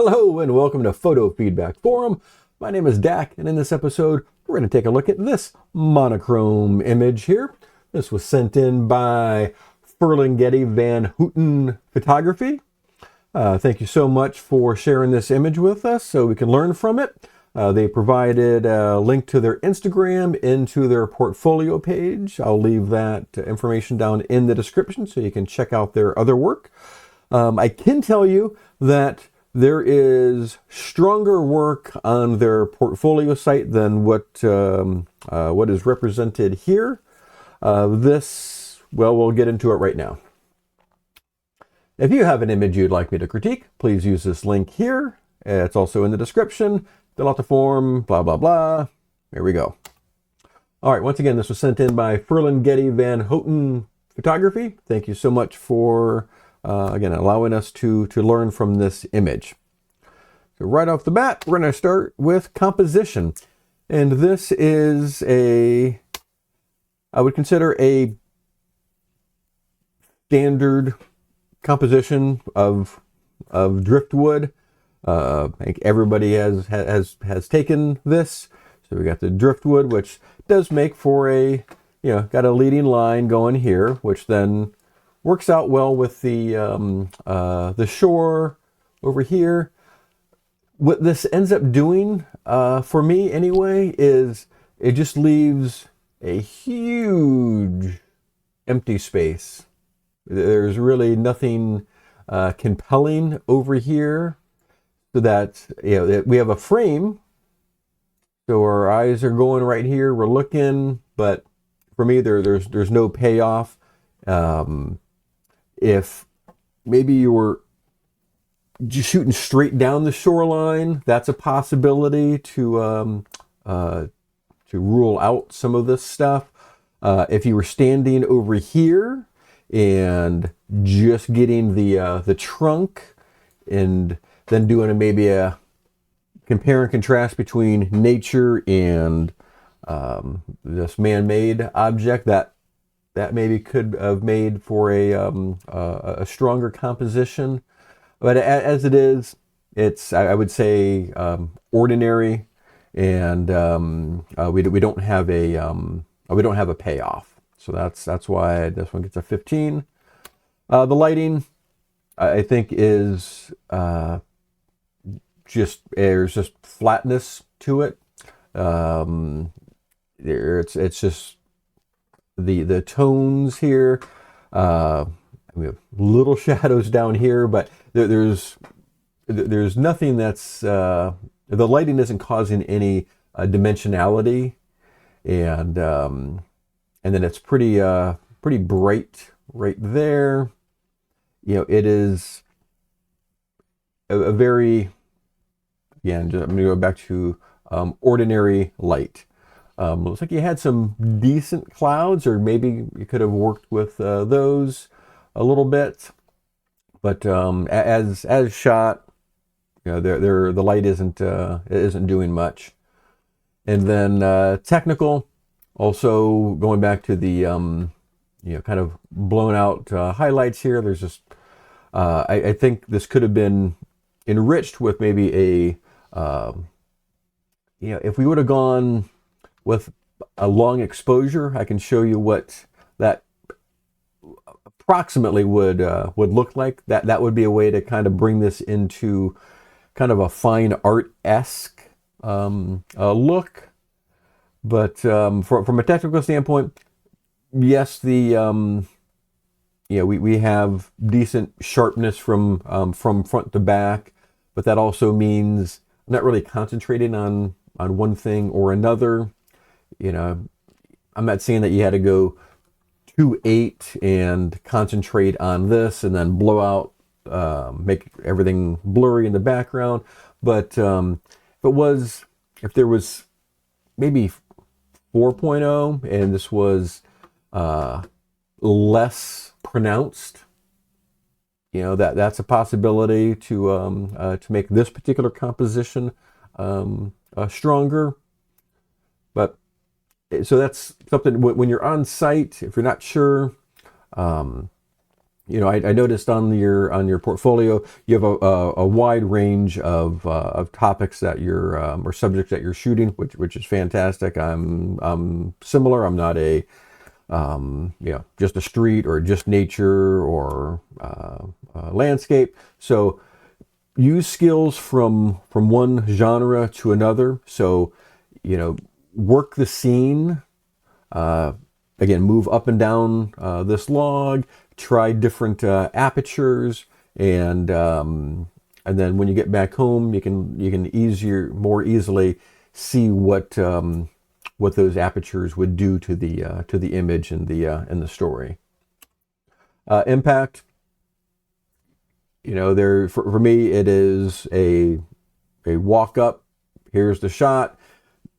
Hello and welcome to Photo Feedback Forum. My name is Dak, and in this episode we're going to take a look at this monochrome image here. This was sent in by Ferlinghetti Van Houten Photography. Thank you so much for sharing this image with us so we can learn from it. They provided a link to their Instagram into their portfolio page. I'll leave that information down in the description so you can check out their other work. I can tell you that there is stronger work on their portfolio site than what is represented here. We'll get into it right now. If you have an image you'd like me to critique, please use this link here. It's also in the description. Fill out the form, blah, blah, blah. There we go. All right, once again, this was sent in by Ferlinghetti Van Houten Photography. Thank you so much for again, allowing us to learn from this image. So right off the bat, we're going to start with composition. And this is I would consider a standard composition of driftwood. I think everybody has taken this. So we got the driftwood, which does make for got a leading line going here, which then works out well with the shore over here. What this ends up doing, for me anyway, is it just leaves a huge empty space. There's really nothing compelling over here, so that we have a frame. So our eyes are going right here. We're looking, but for me, there's no payoff. If maybe you were just shooting straight down the shoreline, that's a possibility to rule out some of this stuff. If you were standing over here and just getting the trunk, and then doing maybe a compare and contrast between nature and this man-made object, that maybe could have made for a stronger composition. But as it is, it's, I would say, ordinary, and we don't have a payoff. So that's why this one gets a 15. The lighting, I think, is there's just flatness to it. It's just the tones here. We have little shadows down here, but there's nothing that's the lighting isn't causing any dimensionality, and then it's pretty bright right there. It is a very, again, I'm going to go back to ordinary light. Looks like you had some decent clouds, or maybe you could have worked with those a little bit. But as shot, the light isn't doing much. And then technical, also going back to the kind of blown out highlights here. There's just I think this could have been enriched with maybe if we would have gone with a long exposure. I can show you what that approximately would look like. That would be a way to kind of bring this into kind of a fine art-esque look. But from a technical standpoint, yes, we have decent sharpness from front to back, but that also means I'm not really concentrating on one thing or another. I'm not saying that you had to go 2.8 and concentrate on this and then blow out, make everything blurry in the background. But if there was maybe 4.0 and this was less pronounced, that's a possibility to make this particular composition stronger. But so that's something when you're on site, if you're not sure, I noticed on your portfolio you have a wide range of topics that you're or subjects that you're shooting, which is fantastic. I'm similar. I'm not a just a street or just nature or landscape. So use skills from one genre to another. So work the scene. Again, move up and down this log. Try different apertures, and then when you get back home, you can more easily see what those apertures would do to the image and the story. Impact. There for me, it is a walk up. Here's the shot.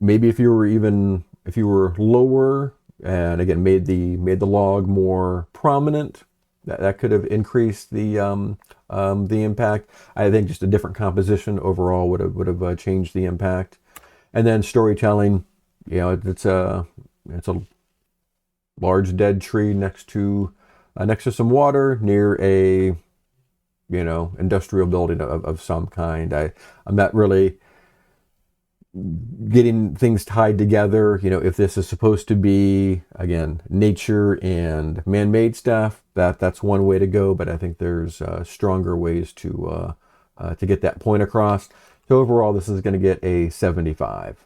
Maybe if you were lower, and again made the log more prominent, that could have increased the impact. I think just a different composition overall would have changed the impact. And then storytelling, it's a large dead tree next to some water near a industrial building of some kind. I'm not really getting things tied together. If this is supposed to be, again, nature and man-made stuff, that's one way to go, but I think there's stronger ways to get that point across. So overall, this is going to get a 75.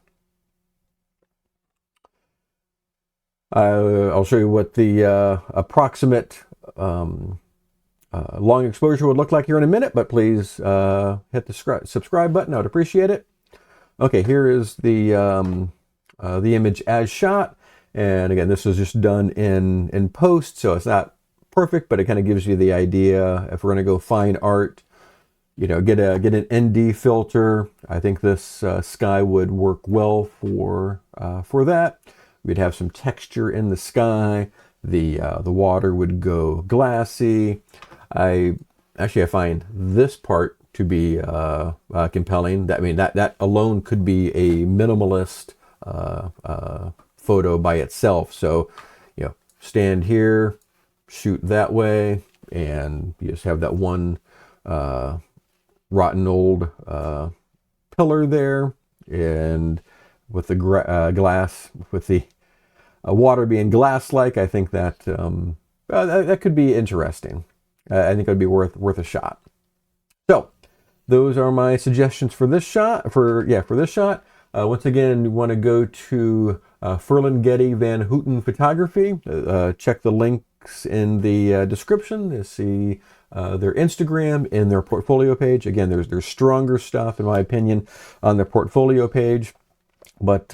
I'll show you what the approximate long exposure would look like here in a minute, but please hit the subscribe button. I would appreciate it. Okay, here is the image as shot, and again, this was just done in post, so it's not perfect, but it kind of gives you the idea. If we're going to go fine art, get an ND filter. I think this sky would work well for that. We'd have some texture in the sky. The water would go glassy. I find this part to be compelling. That alone could be a minimalist photo by itself. So, stand here, shoot that way, and you just have that one rotten old pillar there, and with the glass, with the water being glass-like, I think that that could be interesting. I think it would be worth a shot. So those are my suggestions for this shot. For this shot, once again, you want to go to Ferlinghetti Van Houten Photography. Check the links in the description to see their Instagram and their portfolio page. Again, there's stronger stuff, in my opinion, on their portfolio page. But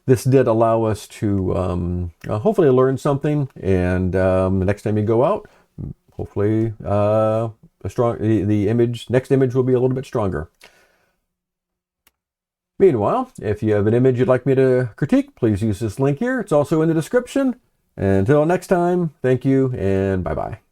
this did allow us to hopefully learn something, and the next time you go out, hopefully the next image will be a little bit stronger. Meanwhile, if you have an image you'd like me to critique, please use this link here. It's also in the description. Until next time, thank you and bye-bye.